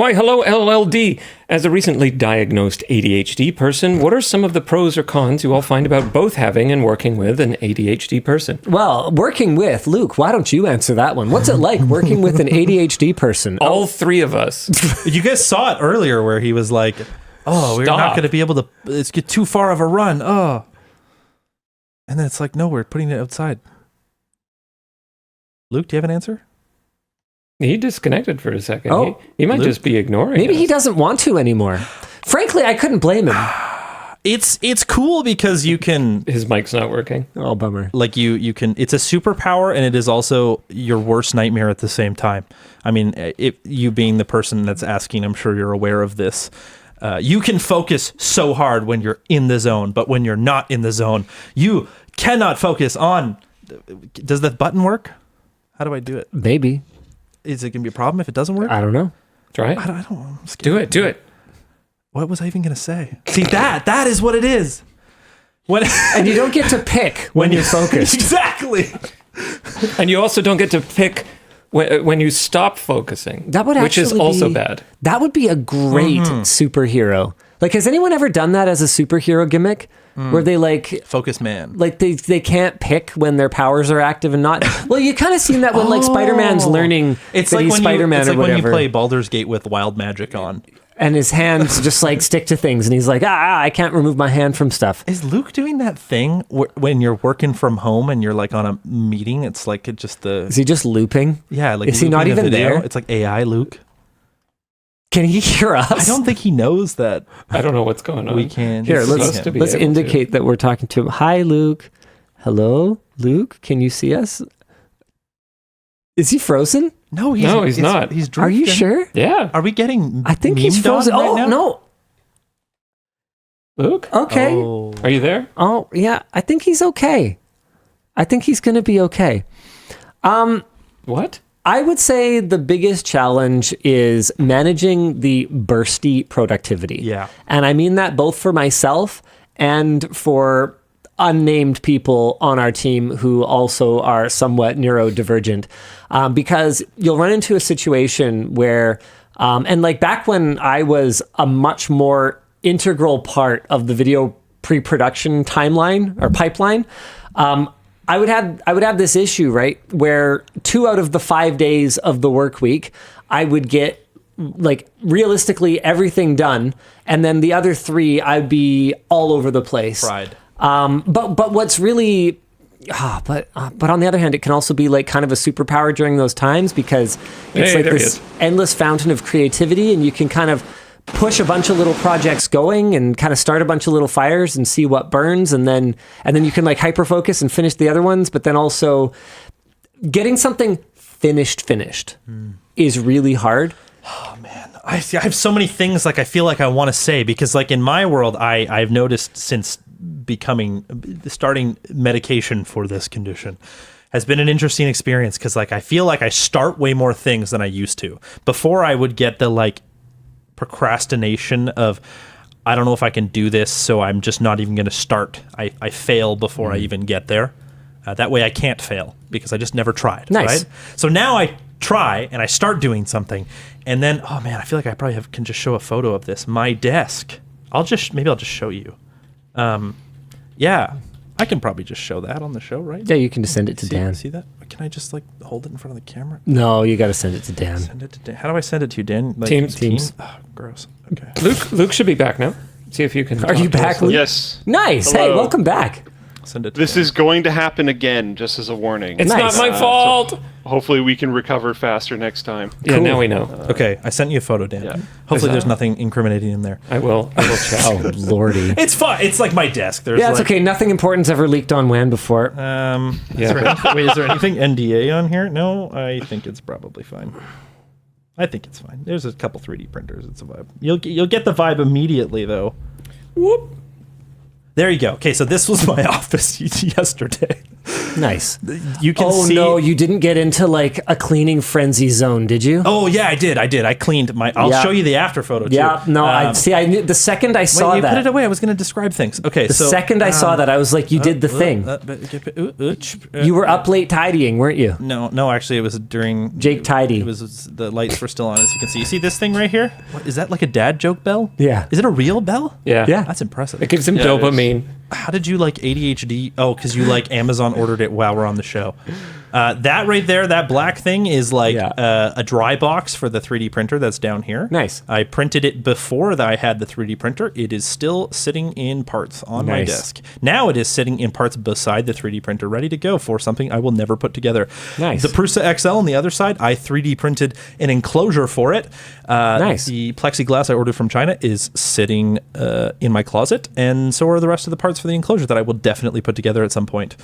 Why, hello, LLD. As a recently diagnosed ADHD person, what are some of the pros or cons you all find about both having and working with an ADHD person? Well, working with, Luke, why don't you answer that one? What's it like working with an ADHD person? All three of us. You guys saw it earlier where he was like, oh, we're not going to be able to, it's get too far of a run. Oh. And then it's like, no, we're putting it outside. Luke, do you have an answer? He disconnected for a second. Oh, he might just be ignoring Maybe us. He doesn't want to anymore. Frankly, I couldn't blame him. It's cool because you can... His mic's not working. Oh, bummer. Like you can... It's a superpower and it is also your worst nightmare at the same time. I mean, you being the person that's asking, I'm sure you're aware of this. You can focus so hard when you're in the zone, but when you're not in the zone, you cannot focus on... Does the button work? How do I do it? Maybe. Is it going to be a problem if it doesn't work? I don't know. Try it. I don't know. I'm scared. Do it. What was I even going to say? See, that is what it is. And you don't get to pick when you're focused. Exactly. And you also don't get to pick when you stop focusing, That would which is actually also be- bad. That would be a great superhero. Like, has anyone ever done that as a superhero gimmick? Where they Focus man. like they can't pick when their powers are active and not. Well, you kind of seen that when like Spider-Man's learning It's that like he's when Spider-Man it's or like when you whatever, play Baldur's Gate with wild magic on. and his hands just like stick to things, and he's like, I can't remove my hand from stuff. Is Luke doing that thing when you're working from home and you're like on a meeting? It's like it just the Is he just looping? yeah. Like Is he not looping the even video. there? It's like AI Luke. Can he hear us? I don't think he knows that I don't know what's going on. we can. Here, see let's him. let's able to. indicate that we're talking to him. Hi, Luke. Hello, Luke. Can you see us? Is he frozen? No, he's not. He's Are you drifting. sure? Yeah. Are we getting? I think he's memed on frozen. right Oh now? no. Luke? Okay. Oh. Are you there? Oh, yeah, I think he's okay. I think he's going to be okay. What? I would say the biggest challenge is managing the bursty productivity. Yeah. And I mean that both for myself and for unnamed people on our team who also are somewhat neurodivergent. Because you'll run into a situation where, and like back when I was a much more integral part of the video pre-production timeline or pipeline, I would have this issue, right, where 2 out of the 5 days of the work week, I would get like realistically everything done, and then the other 3 I'd be all over the place. Fried. But what's really, but on the other hand, it can also be like kind of a superpower during those times because it's Hey, like there he this is. endless fountain of creativity, and you can kind of push a bunch of little projects going and kind of start a bunch of little fires and see what burns, and then you can like hyper focus and finish the other ones. But then also getting something finished is really hard. Oh man, I have so many things like I feel like I want to say because like in my world, I've noticed since starting medication for this condition has been an interesting experience because like I feel like I start way more things than I used to. Before I would get the like procrastination of I don't know if I can do this, so I'm just not even going to start. I fail before I even get there. That way I can't fail because I just never tried. Nice. Right? So now I try and I start doing something, and then oh man, I feel like I probably can just show a photo of this. My desk. Maybe I'll just show you. Yeah, I can probably just show that on the show, right? Yeah, you can just send it to Dan. See that? Can I just like hold it in front of the camera? No, you got to send it to Dan. Send it to Dan. How do I send it to you, Dan? Like, Teams. Oh, gross. Okay. Luke should be back now. See if you can. Are you talk to back, us. Luke? Yes. Nice. Hey, Hello. welcome back. Send it to This Dan. is going to happen again, just as a warning. It's Nice. not my fault. Hopefully we can recover faster next time. Yeah, Cool. now we know. Okay, I sent you a photo, Dan. Yeah. Hopefully there's nothing incriminating in there. I will check. Oh, lordy. It's fine. It's like my desk. There's Yeah, it's like, okay. Nothing important's ever leaked on WAN before. Is there anything NDA on here? No, I think it's probably fine. I think it's fine. There's a couple 3D printers. It's a vibe. You'll get the vibe immediately, though. Whoop. There you go. Okay, so this was my office yesterday. Nice. You can Oh see. no, you didn't get into like a cleaning frenzy zone, did you? Oh yeah, I did. I cleaned my. I'll Yeah. show you the after photo too. Yeah, no, I see. I knew the second I saw Wait, you that. put it away. I was going to describe things. Okay, The so second I saw that, I was like, you did the thing. You were up late tidying, weren't you? No, actually, it was during Jake tidy. It was the lights were still on, as you can see. You see this thing right here? What, is that like a dad joke bell? Yeah. Is it a real bell? Yeah. Yeah. That's impressive. It gives him Yeah, it is. dopamine. How did you like ADHD? Oh, because you like Amazon ordered it while we're on the show. That right there, that black thing is like Yeah. a dry box for the 3D printer that's down here. Nice. I printed it before that I had the 3D printer. It is still sitting in parts on my Nice. desk. Now it is sitting in parts beside the 3D printer, ready to go for something I will never put together. Nice. The Prusa XL on the other side, I 3D printed an enclosure for it. Nice. The plexiglass I ordered from China is sitting in my closet, and so are the rest of the parts for the enclosure that I will definitely put together at some point.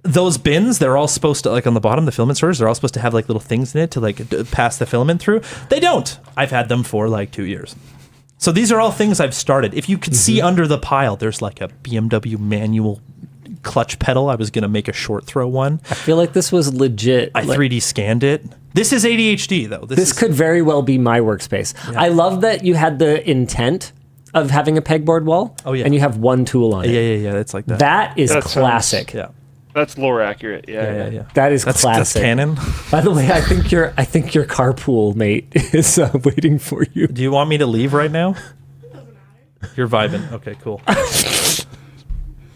Those bins, they're all supposed to, like on the bottom, the filament storage, they're all supposed to have like little things in it to like pass the filament through. They don't. I've had them for like 2 years. So these are all things I've started. If you could see under the pile, there's like a BMW manual clutch pedal. I was going to make a short throw one. I feel like this was legit. I 3D scanned it. This is ADHD though. This could very well be my workspace. I love that you had the intent of having a pegboard wall. Oh, yeah. And you have one tool on it. Yeah. It's like that. That is That sounds- classic. Yeah. That's lore accurate. Yeah. That is That's classic. canon. By the way, I think your carpool mate is waiting for you. Do you want me to leave right now? You're vibing. Okay, cool.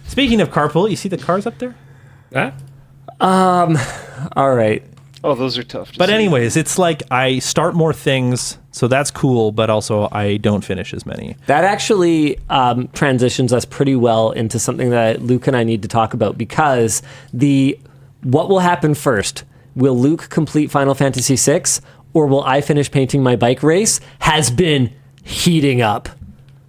Speaking of carpool, you see the cars up there? Huh? All right. Oh, those are tough. But anyways, it's like I start more things, so that's cool, but also I don't finish as many. That actually transitions us pretty well into something that Luke and I need to talk about, because what will happen first? Will Luke complete Final Fantasy VI, or will I finish painting my bike race? Has been heating up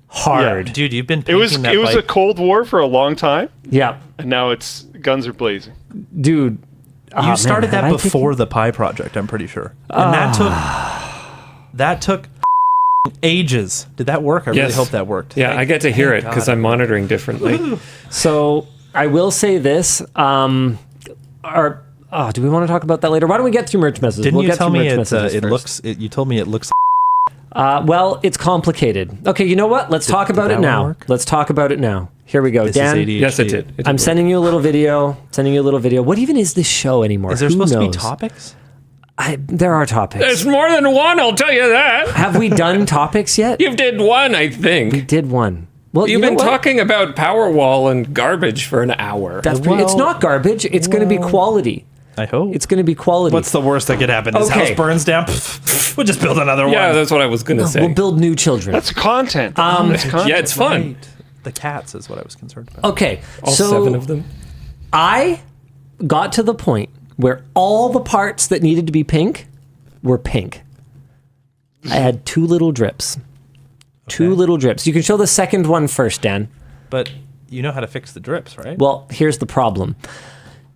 hard. Dude, you've been it was painting that a bike. Cold War for a long time, Yeah. and now it's guns are blazing. Dude. You started have that I before the Pi project, I'm pretty sure. And that took ages. Did that work? I really Yes. hope that worked. Yeah, I get to hear it thank because God. I'm monitoring differently. So I will say this. Do we want to talk about that later? Why don't we get through merch messages? Didn't We'll you get tell through me merch it messages first. looks? You told me it looks. Well, it's complicated. Okay, you know what? Let's talk about did it that one now. work? Let's talk about it now. Here we go. This Dan, is ADHD. Yes, it did. It did I'm work. sending you a little video. What even is this show anymore? Is there Who supposed to be knows? topics? There are topics. There's more than one, I'll tell you that. Have we done topics yet? You did one, I We think. did one. Well, You've you know been what? talking about Powerwall and garbage for an hour. That's pretty, it's Well- not garbage. It's going to be quality. I hope. It's going to be quality. What's the worst that could happen? His Okay. house burns down. We'll just build another Yeah, one. that's what I was going to say. We'll build new children. That's content. That's content. Yeah, it's fun. Right. The cats is what I was concerned about. Okay, All so 7 of them. I got to the point where all the parts that needed to be pink were pink. I had 2 little drips. 2 little drips. You can show the second one first, Dan. But you know how to fix the drips, right? Well, here's the problem.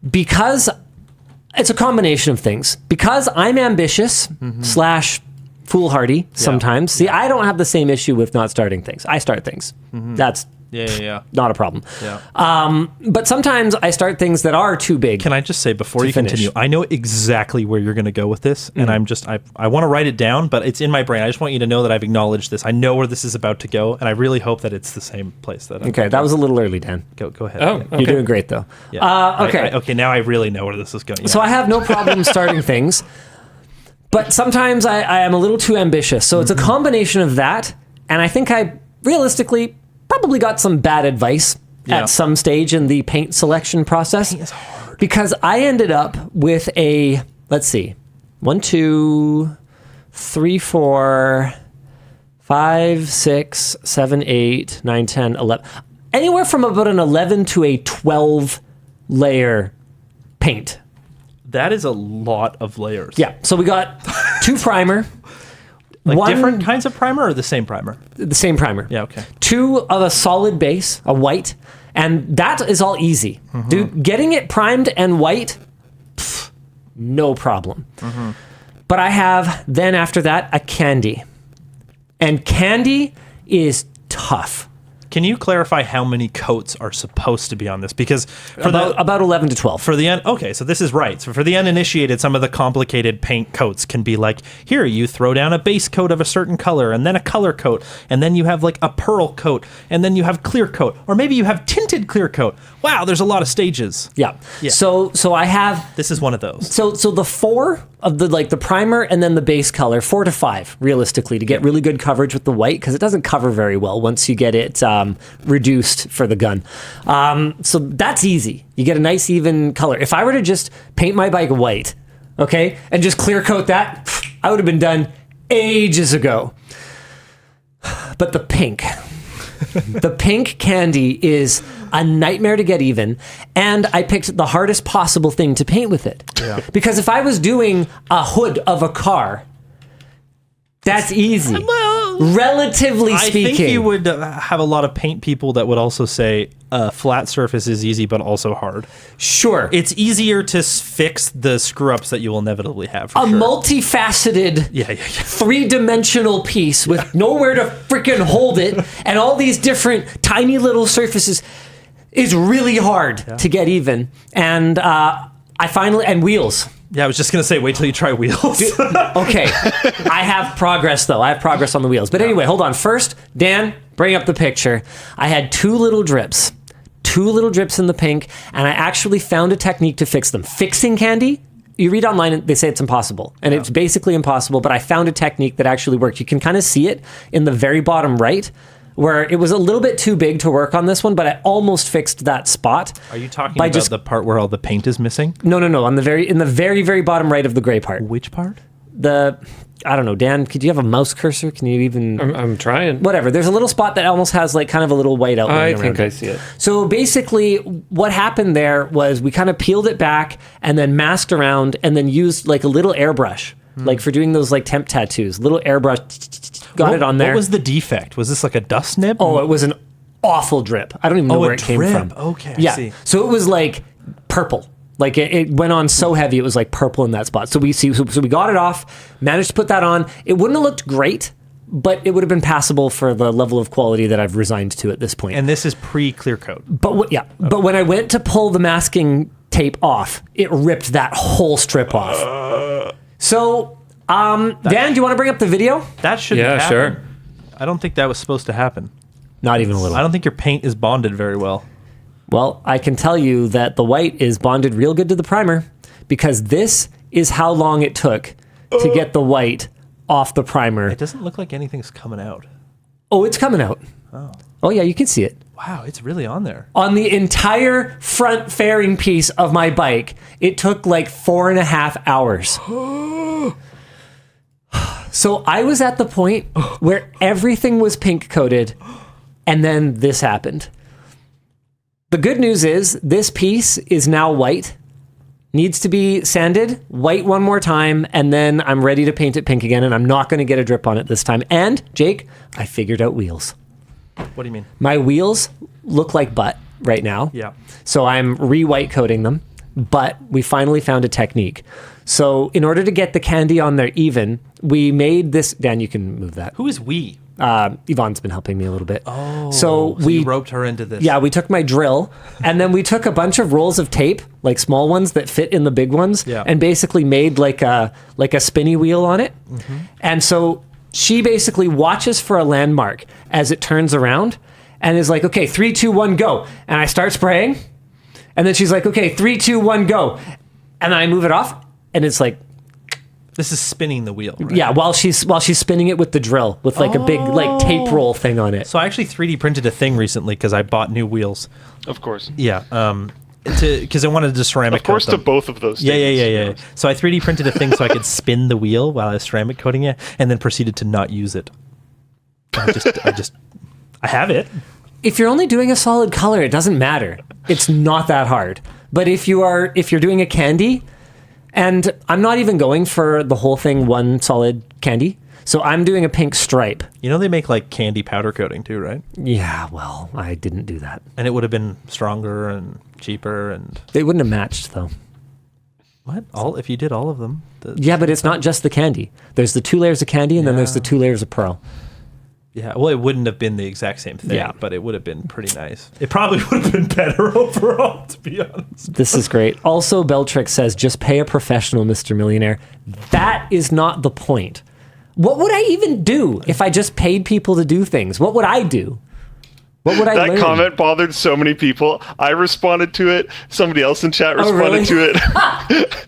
Because it's a combination of things. Because I'm ambitious / foolhardy sometimes. See, I don't have the same issue with not starting things. I start things. That's Yeah. not a problem. Yeah. But sometimes I start things that are too big. Can I just say before you finish. continue, I know exactly where you're going to go with this, and I'm just I want to write it down, but it's in my brain. I just want you to know that I've acknowledged this. I know where this is about to go, and I really hope that it's the same place that. Okay, that was a little early, Dan. Go ahead. Oh, Yeah. okay. You're doing great, though. Yeah. Okay. Okay. Now I really know where this is going. Yeah. So I have no problem starting things, but sometimes I am a little too ambitious. So it's a combination of that, and I think I realistically probably got some bad advice Yeah. at some stage in the paint selection process. Paint is hard. Because I ended up with a, let's see, 1, 2, 3, 4, 5, 6, 7, 8, 9, 10, 11. Anywhere from about an 11 to a 12 layer paint. That is a lot of layers. Yeah. So we got 2 primer. Like one, different kinds of primer or the same primer? the same primer. Yeah. Okay. 2 of a solid base, a white, and that is all easy. Dude, getting it primed and white, no problem. But I have then after that a candy. And candy is tough. Can you clarify how many coats are supposed to be on this? Because for About 11 to 12. for the okay, so this is right. So for the uninitiated, some of the complicated paint coats can be like, here you throw down a base coat of a certain color, and then a color coat, and then you have like a pearl coat, and then you have clear coat, or maybe you have tinted clear coat. Wow, there's a lot of stages. Yeah. So I have This is one of those. so the 4 of the primer and then the base color, 4 to 5 realistically, to get really good coverage with the white, because it doesn't cover very well once you get it reduced for the gun. So that's easy. You get a nice even color. If I were to just paint my bike white, okay, and just clear coat that, I would have been done ages ago. But the pink. The pink candy is a nightmare to get even, and I picked the hardest possible thing to paint with it. Yeah. Because if I was doing a hood of a car, that's easy. Relatively speaking. I think you would have a lot of paint people that would also say flat surface is easy, but also hard. Sure. It's easier to fix the screw-ups that you will inevitably have. For a sure. multifaceted, Yeah. three-dimensional piece with nowhere to freaking hold it, and all these different tiny little surfaces is really hard to get even. And and wheels. Yeah, I was just gonna say, wait till you try wheels. Okay, I have progress though. I have progress on the wheels. But anyway, hold on. First, Dan, bring up the picture. I had two little drips in the pink, and I actually found a technique to fix them. Fixing candy, you read online and they say it's impossible, and it's basically impossible, but I found a technique that actually worked. You can kind of see it in the very bottom right, where it was a little bit too big to work on this one, but I almost fixed that spot. Are you talking about the part where all the paint is missing? No. In the very bottom right of the gray part. Which part? I don't know, Dan, could you have a mouse cursor? Can you even... I'm trying. Whatever. There's a little spot that almost has like kind of a little white outline I around think it. I see it. So basically what happened there was we kind of peeled it back and then masked around and then used like a little airbrush, like for doing those like temp tattoos. Little airbrush, got it on there. What was the defect? Was this like a dust nib? Oh, it was an awful drip. I don't even know where it came from. Okay, I Yeah. see. So it was like purple. Like it went on so heavy, it was like purple in that spot. So we got it off, managed to put that on. It wouldn't have looked great, but it would have been passable for the level of quality that I've resigned to at this point. And this is pre-clear coat. But but when I went to pull the masking tape off, it ripped that whole strip off. So, Dan, do you want to bring up the video? That should Yeah, happen. sure. I don't think that was supposed to happen. Not even a little. I don't think your paint is bonded very well. Well, I can tell you that the white is bonded real good to the primer, because this is how long it took to get the white off the primer. It doesn't look like anything's coming out. Oh, it's coming out. Oh yeah, you can see it. Wow, it's really on there. On the entire front fairing piece of my bike, it took like 4.5 hours. So I was at the point where everything was pink coated, and then this happened. The good news is this piece is now white, needs to be sanded, white one more time, and then I'm ready to paint it pink again, and I'm not going to get a drip on it this time. And, Jake, I figured out wheels. What do you mean? My wheels look like butt right now. Yeah. So I'm re-white coating them, but we finally found a technique. So in order to get the candy on there even, we made this... Dan, you can move that. Who is we? Yvonne's been helping me a little bit. Oh, so you roped her into this. Yeah, we took my drill, and then we took a bunch of rolls of tape, like small ones that fit in the big ones, and basically made like a spinny wheel on it. Mm-hmm. And so she basically watches for a landmark as it turns around, and is like, okay, 3, 2, 1, go. And I start spraying, and then she's like, okay, 3, 2, 1, go. And then I move it off, and it's like... This is spinning the wheel, right? Yeah, while she's spinning it with the drill, with like a big like tape roll thing on it. So I actually 3D printed a thing recently because I bought new wheels. Of course. Yeah. Because I wanted to ceramic Of course, coat to them. both of those. Yeah. statements. So I 3D printed a thing so I could spin the wheel while I was ceramic coating it, and then proceeded to not use it. I have it. If you're only doing a solid color, it doesn't matter. It's not that hard. But if you're doing a candy, and I'm not even going for the whole thing one solid candy, so I'm doing a pink stripe. You know they make like candy powder coating too, right? Yeah, well, I didn't do that. And it would have been stronger and cheaper and... They wouldn't have matched though. What? If you did all of them? Yeah, but it's not just the candy. There's the 2 layers of candy, and then there's the 2 layers of pearl. Yeah, well, it wouldn't have been the exact same thing, Yeah. but it would have been pretty nice. It probably would have been better overall, to be honest. This is great. Also, Beltrix says, just pay a professional, Mr. Millionaire. That is not the point. What would I even do if I just paid people to do things? What would I do? What would I That learn? comment bothered so many people. I responded to it. Somebody else in chat responded really? to it.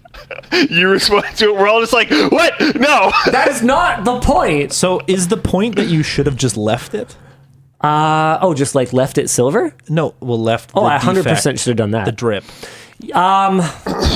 You responded to it. We're all just like, what? No. That is not the point. So is the point that you should have just left it? Just like left it silver? No, well, left Oh, the I 100% defect, should have done that. the drip.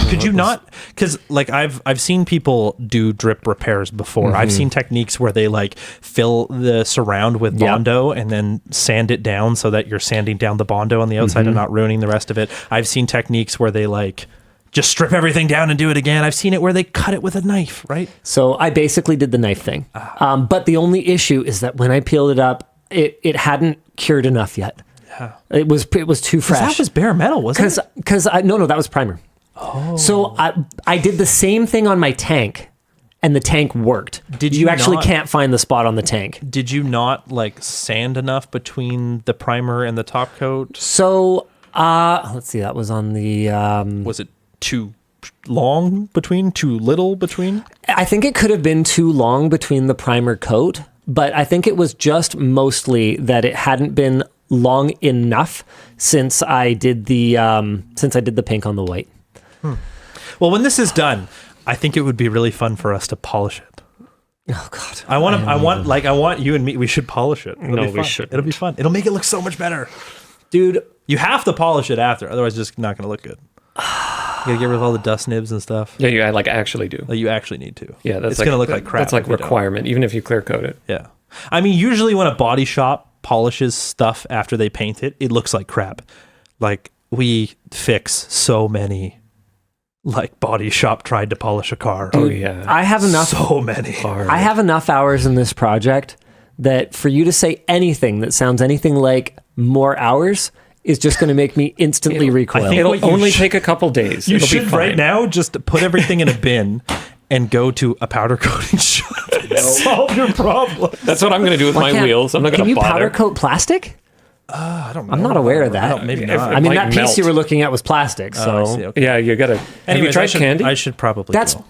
Could you not? Because like I've seen people do drip repairs before. I've seen techniques where they like fill the surround with Bondo and then sand it down so that you're sanding down the Bondo on the outside and not ruining the rest of it. I've seen techniques where they like just strip everything down and do it again. I've seen it where they cut it with a knife, right? So I basically did the knife thing. But the only issue is that when I peeled it up, it hadn't cured enough yet. Yeah. It was too fresh. That was bare metal, wasn't it? Because no, that was primer. Oh. So I did the same thing on my tank, and the tank worked. Did you you actually not- can't find the spot on the tank? Did you not like sand enough between the primer and the top coat? So let's see. That was on the. Was it too long between? Too little between? I think it could have been too long between the primer coat, but I think it was just mostly that it hadn't been long enough since I did the pink on the white. Well, when this is done, I think it would be really fun for us to polish it. Oh God! I want you and me. We should polish it. It'll No, be we fun. shouldn't. It'll be fun. It'll make it look so much better. Dude, You have to polish it after, otherwise it's just not going to look good. You gotta get rid of all the dust nibs and stuff. Yeah, you like actually do. Like you actually need to. Yeah, that's it's like, gonna look like crap. That's like if you don't. requirement, even if you clear coat it. Yeah, I mean, usually when a body shop polishes stuff after they paint it, it looks like crap. Like we fix so many. Like body shop tried to polish a car. Oh yeah, I have enough. So many. I have enough hours in this project that for you to say anything that sounds anything like more hours is just going to make me instantly recoil. I think what It'll you only should- take a couple days. You It'll be should fine. right now just put everything in a bin and go to a powder coating shop and solve your problem. That's what I'm going to do with my Can't- wheels. I'm not going Can to you bother. powder coat plastic? I don't know. I'm not aware of that. Maybe If- not. if- I mean, might that piece melt. you were looking at was plastic, so Oh, I see. Okay. Yeah, you got to. Have you Anyways, tried candy? I should probably that's go.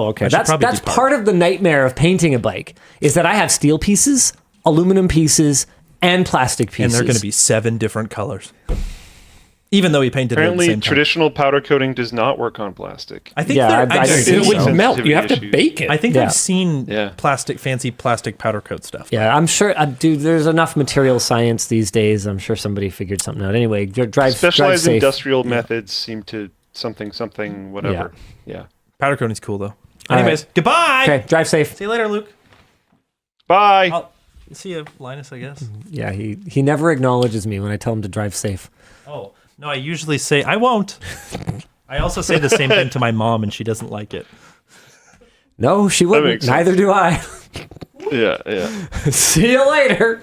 okay. should That's probably that's depart. part of the nightmare of painting a bike is that I have steel pieces, aluminum pieces, and plastic And pieces. they're going to be 7 different colors. Even though he painted it at the Apparently, same time. traditional powder coating does not work on plastic. I think Yeah, they're- I I think it so. would melt. You have to Sensitivity bake it. I think Yeah. I've seen Yeah. fancy plastic powder coat stuff. Yeah, I'm sure, dude. There's enough material science these days. I'm sure somebody figured something out. Anyway, drive Specialized safe. industrial methods seem to something whatever. Yeah. Powder coating's cool though. All Anyways, goodbye. Okay, drive safe. See you later, Luke. Bye. I'll see you, Linus, I guess. Yeah, he never acknowledges me when I tell him to drive safe. Oh, no, I usually say, I won't. I also say the same thing to my mom, and she doesn't like it. No, she wouldn't. makes sense. Neither do I. Yeah. See you later.